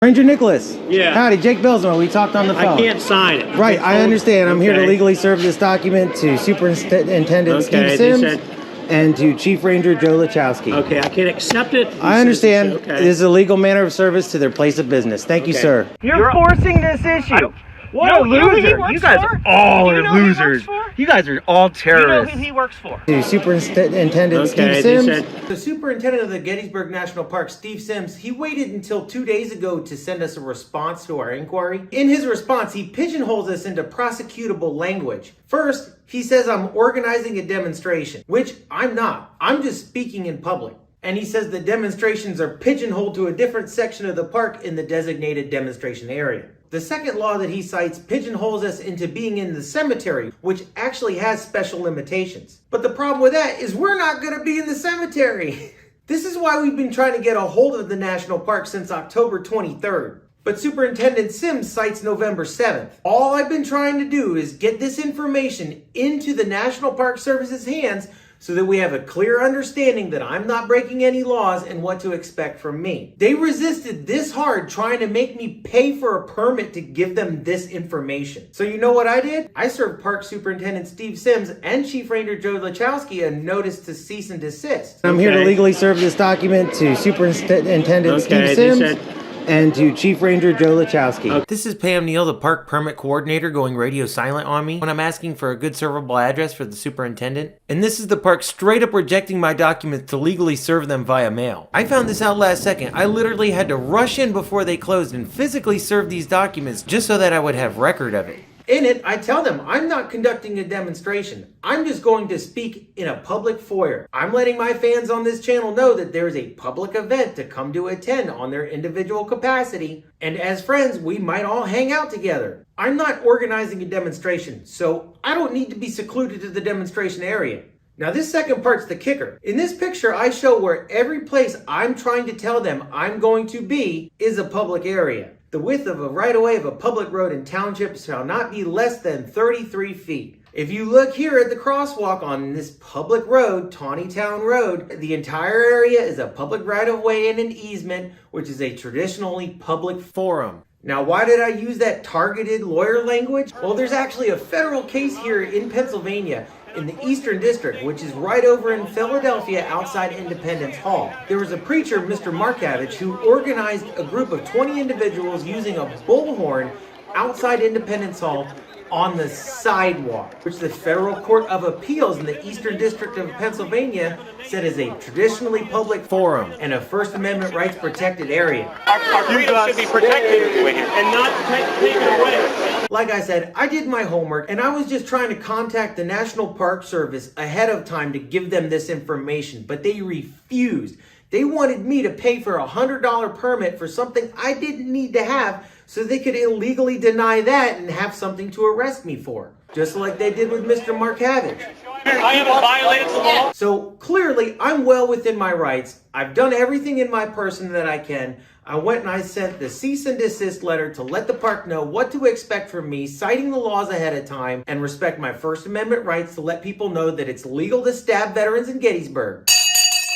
Ranger Nicholas. Yeah. Howdy, Jake Belsman. We talked on the phone. I can't sign it. Right, I understand. I'm here to Okay. legally serve this document to Superintendent Steve Okay, Sims they and to Chief Ranger Joe Lachowski. Okay, I can accept it. I understand. Okay. It is a legal manner of service to their place of business. Thank you, Okay. sir. You're forcing this issue. What a loser. You guys all are losers. You guys are all terrorists. You know who he works for? To Superintendent Okay, Steve they Sims. The superintendent of the Gettysburg National Park, Steve Sims, he waited until 2 days ago to send us a response to our inquiry. In his response, he pigeonholes us into prosecutable language. First, he says I'm organizing a demonstration, which I'm not. I'm just speaking in public. And he says the demonstrations are pigeonholed to a different section of the park in the designated demonstration area. The second law that he cites pigeonholes us into being in the cemetery, which actually has special limitations. But the problem with that is we're not going to be in the cemetery. This is why we've been trying to get a hold of the national park since October 23rd. But Superintendent Sims cites November 7th. All I've been trying to do is get this information into the National Park Service's hands so that we have a clear understanding that I'm not breaking any laws and what to expect from me. They resisted this hard trying to make me pay for a permit to give them this information. So you know what I did? I served Park Superintendent Steve Sims and Chief Ranger Joe Lachowski a notice to cease and desist. I'm here to legally serve this document to Superintendent Steve Sims and to Chief Ranger Joe Lachowski. Okay. This is Pam Neal, the park permit coordinator, going radio silent on me when I'm asking for a good servable address for the superintendent. And this is the park straight up rejecting my documents to legally serve them via mail. I found this out last second. I literally had to rush in before they closed and physically serve these documents just so that I would have record of it. In it, I tell them I'm not conducting a demonstration. I'm just going to speak in a public foyer. I'm letting my fans on this channel know that there is a public event to come to attend on their individual capacity. And as friends, we might all hang out together. I'm not organizing a demonstration, so I don't need to be secluded to the demonstration area. Now this second part's the kicker. In this picture, I show where every place I'm trying to tell them I'm going to be is a public area. The width of a right-of-way of a public road in township shall not be less than 33 feet. If you look here at the crosswalk on this public road, Tawnytown Road, the entire area is a public right-of-way and an easement, which is a traditionally public forum. Now, why did I use that targeted lawyer language? Well, there's actually a federal case here in Pennsylvania in the Eastern District, which is right over in Philadelphia outside Independence Hall. There was a preacher, Mr. Markavich, who organized a group of 20 individuals using a bullhorn outside Independence Hall on the sidewalk, which the Federal Court of Appeals in the Eastern District of Pennsylvania said is a traditionally public forum and a First Amendment rights protected area. Our freedom should be protected and not taken away. Like I said, I did my homework and I was just trying to contact the National Park Service ahead of time to give them this information, but they refused. They wanted me to pay for a $100 permit for something I didn't need to have so they could illegally deny that and have something to arrest me for. Just like they did with Mr. Markavich. I haven't violated the law. So clearly, I'm well within my rights. I've done everything in my person that I can. I went and I sent the cease and desist letter to let the park know what to expect from me, citing the laws ahead of time, and respect my First Amendment rights to let people know that it's legal to stab veterans in Gettysburg.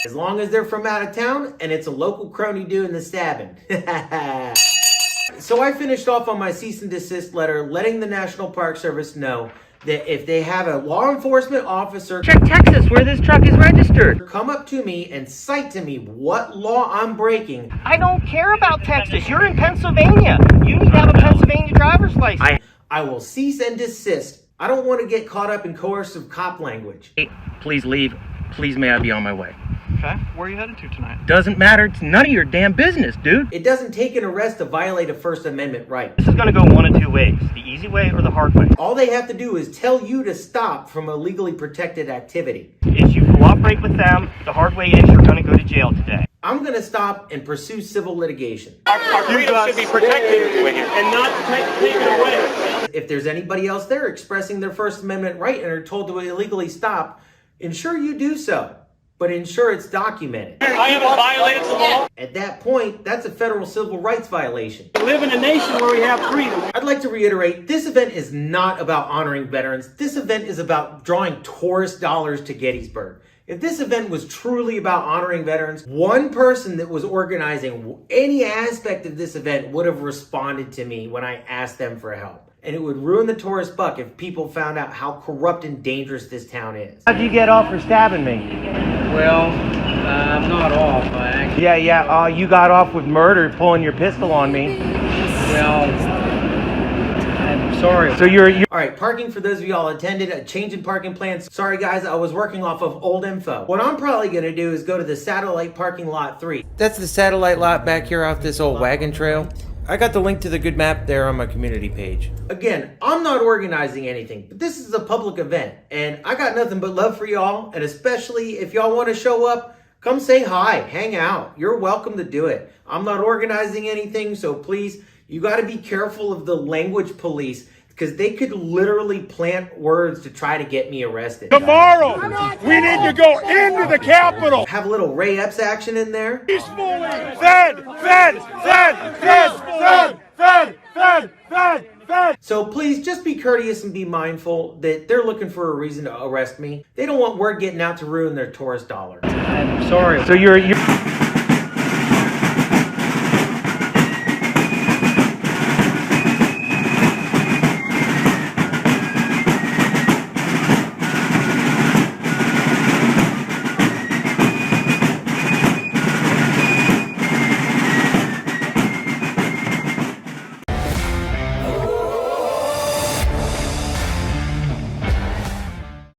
As long as they're from out of town and it's a local crony doing the stabbing. So I finished off on my cease and desist letter, letting the National Park Service know that if they have a law enforcement officer Check Texas, where this truck is registered. come up to me and cite to me what law I'm breaking, I don't care about Texas. You're in Pennsylvania. You need to have a Pennsylvania driver's license. I will cease and desist. I don't want to get caught up in coercive cop language. Please leave. Please may I be on my way. Okay, where are you headed to tonight? Doesn't matter. It's none of your damn business, dude. It doesn't take an arrest to violate a First Amendment right. This is going to go one of two ways. The easy way or the hard way. All they have to do is tell you to stop from a legally protected activity. If you cooperate with them, the hard way is you're going to go to jail today. I'm going to stop and pursue civil litigation. Our freedom should be protected and not taken away. If there's anybody else there expressing their First Amendment right and are told to illegally stop, ensure you do so, but ensure it's documented. I haven't violated the law. At that point, that's a federal civil rights violation. We live in a nation where we have freedom. I'd like to reiterate, this event is not about honoring veterans. This event is about drawing tourist dollars to Gettysburg. If this event was truly about honoring veterans, one person that was organizing any aspect of this event would have responded to me when I asked them for help. And it would ruin the tourist buck if people found out how corrupt and dangerous this town is. How'd you get off for stabbing me? Well, I'm not off. I actually. Yeah. You got off with murder, pulling your pistol on me. Well, I'm sorry. So you're. All right, parking for those of y'all attended, a change in parking plans. Sorry guys, I was working off of old info. What I'm probably gonna do is go to the satellite parking lot 3. That's the satellite lot back here off this old wagon trail. I got the link to the good map there on my community page. Again, I'm not organizing anything, but this is a public event, and I got nothing but love for y'all, and especially if y'all want to show up, come say hi, hang out. You're welcome to do it. I'm not organizing anything, so please, you got to be careful of the language police, because they could literally plant words to try to get me arrested. Tomorrow, we need to go into the Capitol. Have a little Ray Epps action in there. Peacefully. Fed. So please just be courteous and be mindful that they're looking for a reason to arrest me. They don't want word getting out to ruin their tourist dollar. I'm sorry. So you're.